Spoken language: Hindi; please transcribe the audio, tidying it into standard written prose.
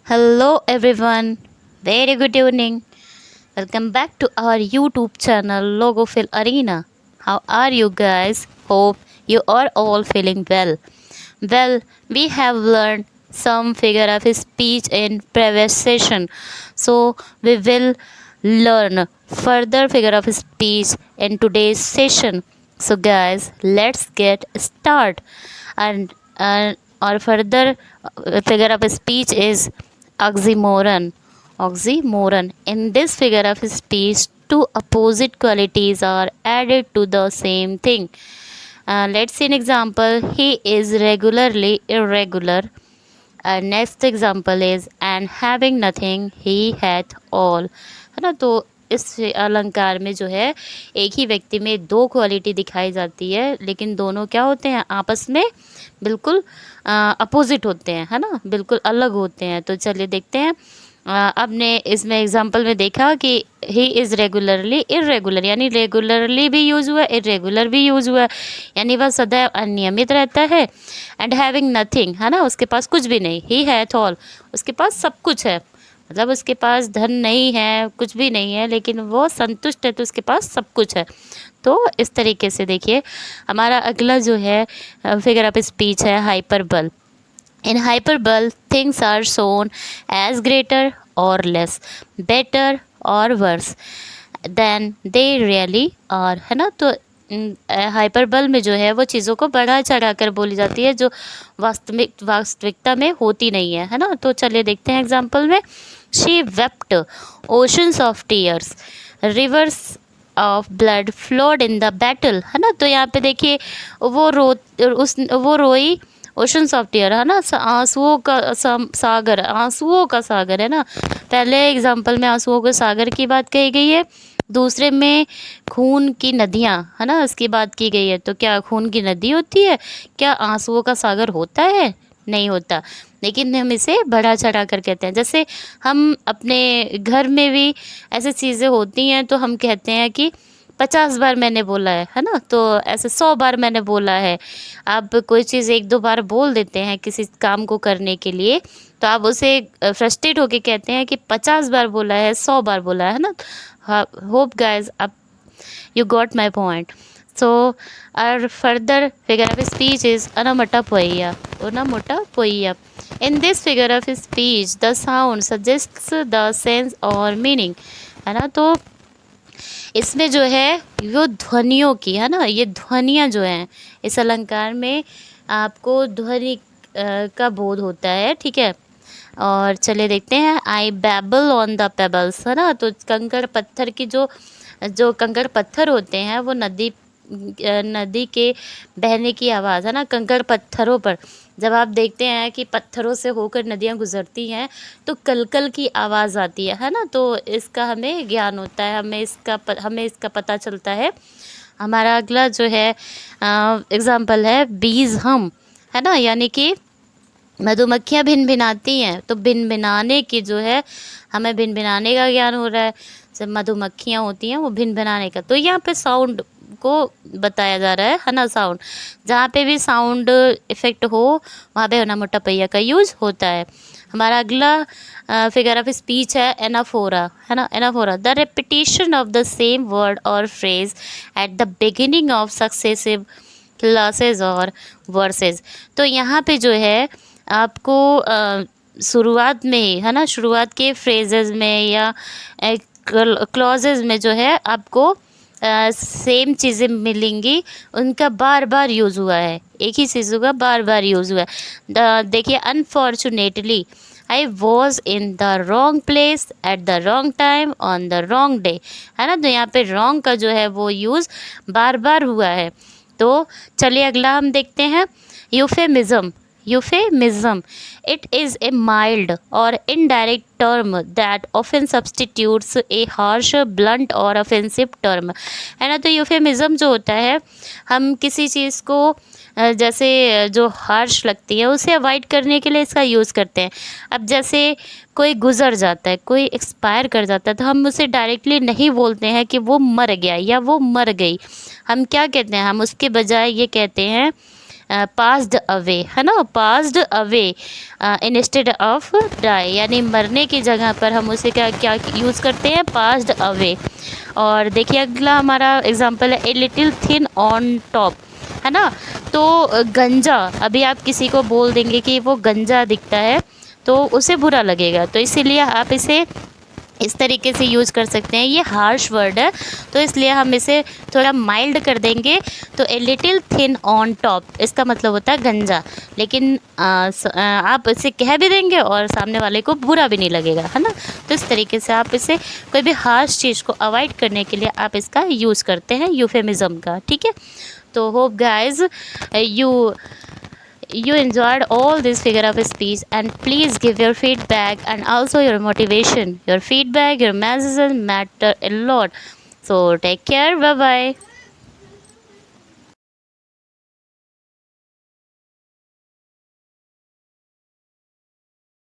Hello everyone, very good evening. Welcome back to our YouTube channel Logophil Arena. How are you guys? Hope you are all feeling well. Well, we have learned some figure of speech in previous session, so we will learn further figure of speech in today's session. So guys, let's get start. And our further figure of speech is oxymoron. Oxymoron. In this figure of speech, two opposite qualities are added to the same thing. Let's see an example. He is regularly irregular. Next example is and having nothing he hath all. है ना। तो इस अलंकार में जो है एक ही व्यक्ति में दो क्वालिटी दिखाई जाती है, लेकिन दोनों क्या होते हैं, आपस में बिल्कुल अपोजिट होते हैं, है ना, बिल्कुल अलग होते हैं। तो चलिए देखते हैं। आपने इसमें एग्जांपल में देखा कि ही इज़ रेगुलरली इरेगुलर, यानी रेगुलरली भी यूज़ हुआ, इरेगुलर भी यूज़ हुआ, यानी वह सदैव अनियमित रहता है। एंड हैविंग नथिंग, है ना, उसके पास कुछ भी नहीं। ही हैथ ऑल, उसके पास सब कुछ है, मतलब उसके पास धन नहीं है, कुछ भी नहीं है, लेकिन वो संतुष्ट है, तो उसके पास सब कुछ है। तो इस तरीके से देखिए हमारा अगला जो है फिगर ऑफ स्पीच है हाइपरबल। In hyperbole, things are shown as greater or less, better or worse than they really are, है ना। तो हाइपरबल में जो है वो चीज़ों को बढ़ा चढ़ा कर बोली जाती है, जो वास्तविकता में होती नहीं है ना। तो चलिए देखते हैं एग्जाम्पल में। She wept oceans of tears, reverse of blood flowed in the battle, है ना। तो यहाँ पे देखिए वो रोई ओशंस ऑफ टीयर, है ना, आंसुओं का सागर, आंसुओं का सागर, है ना। पहले एग्जाम्पल में आंसुओं के सागर की बात कही गई है, दूसरे में खून की नदियाँ, है ना, इसकी बात की गई है। तो क्या खून की नदी होती है? क्या आंसुओं का सागर होता है? नहीं होता, लेकिन हम इसे बढ़ा चढ़ा कर कहते हैं। जैसे हम अपने घर में भी ऐसी चीज़ें होती हैं तो हम कहते हैं कि 50 बार मैंने बोला है ना। तो ऐसे 100 बार मैंने बोला है। आप कोई चीज़ एक दो बार बोल देते हैं किसी काम को करने के लिए, तो आप उसे फ्रस्ट्रेट होके कहते हैं कि 50 बार बोला है, 100 बार बोला है ना। होप गाइज आप you got my point. So our further figure of speech is onomatopoeia. Onomatopoeia. In this figure of speech, the sound suggests the sense or meaning, है ना। तो इसमें जो है वो ध्वनियों की, है ना, ये ध्वनियाँ जो हैं इस अलंकार में आपको ध्वनि का बोध होता है, ठीक है। और चलिए देखते हैं। आई बैबल ऑन द पेबल्स, है ना। तो कंकड़ पत्थर की जो कंकड़ पत्थर होते हैं वो नदी के बहने की आवाज़, है ना। कंकड़ पत्थरों पर जब आप देखते हैं कि पत्थरों से होकर नदियाँ गुजरती हैं तो कलकल की आवाज़ आती है ना। तो इसका हमें ज्ञान होता है, हमें इसका पता चलता है। हमारा अगला जो है एग्जाम्पल है बीज हम, है ना, यानी कि मधुमक्खियाँ भिन भिनाती हैं, तो भिन भिनाने की जो है हमें भिन भिनाने का ज्ञान हो रहा है। जब मधुमक्खियाँ होती हैं वो भिन भिनाने का, तो यहाँ पे साउंड को बताया जा रहा है ना। साउंड, जहाँ पे भी साउंड इफेक्ट हो वहाँ पे ओनोमेटोपोइया का यूज होता है। हमारा अगला फिगर ऑफ स्पीच है एनाफोरा, है ना। Anaphora, the repetition of the same word और phrase at the beginning of successive clauses और वर्सेस। तो यहाँ पे जो है आपको शुरुआत में ही, है ना, शुरुआत के फ्रेजेस में या क्लॉजेज में जो है आपको सेम चीज़ें मिलेंगी, उनका बार बार यूज़ हुआ है, एक ही चीज़ों का बार बार यूज़ हुआ है। देखिए, unfortunately I was in the wrong place at the wrong time on the wrong day, है ना। तो यहाँ पे रॉन्ग का जो है वो यूज़ बार बार हुआ है। तो चलिए अगला हम देखते हैं euphemism. Euphemism. It is a mild or indirect term that often substitutes a harsh, blunt or offensive term, है ना। तो euphemism जो होता है, हम किसी चीज़ को जैसे जो हार्श लगती है उसे अवॉइड करने के लिए इसका यूज़ करते हैं। अब जैसे कोई गुज़र जाता है, कोई एक्सपायर कर जाता है, तो हम उसे डायरेक्टली नहीं बोलते हैं कि वो मर गया या वो मर गई। हम क्या कहते हैं, हम उसके बजाय ये कहते हैं पास्ड अवे, है ना, passed away instead of die, यानी मरने की जगह पर हम उसे क्या क्या यूज़ करते हैं, पास्ड अवे। और देखिए अगला हमारा एग्जांपल है a little thin on top, है ना। तो गंजा, अभी आप किसी को बोल देंगे कि वो गंजा दिखता है तो उसे बुरा लगेगा, तो इसीलिए आप इसे इस तरीके से यूज़ कर सकते हैं। ये हार्श वर्ड है तो इसलिए हम इसे थोड़ा माइल्ड कर देंगे, तो a little thin on top इसका मतलब होता है गंजा, लेकिन आप इसे कह भी देंगे और सामने वाले को बुरा भी नहीं लगेगा, है ना। तो इस तरीके से आप इसे कोई भी हार्श चीज़ को अवॉइड करने के लिए आप इसका यूज़ करते हैं यूफेमिज्म का, ठीक है। तो hope guys you enjoyed all this figure of speech, and please give your feedback and also your motivation. Your feedback, your messages matter a lot. So take care, bye bye.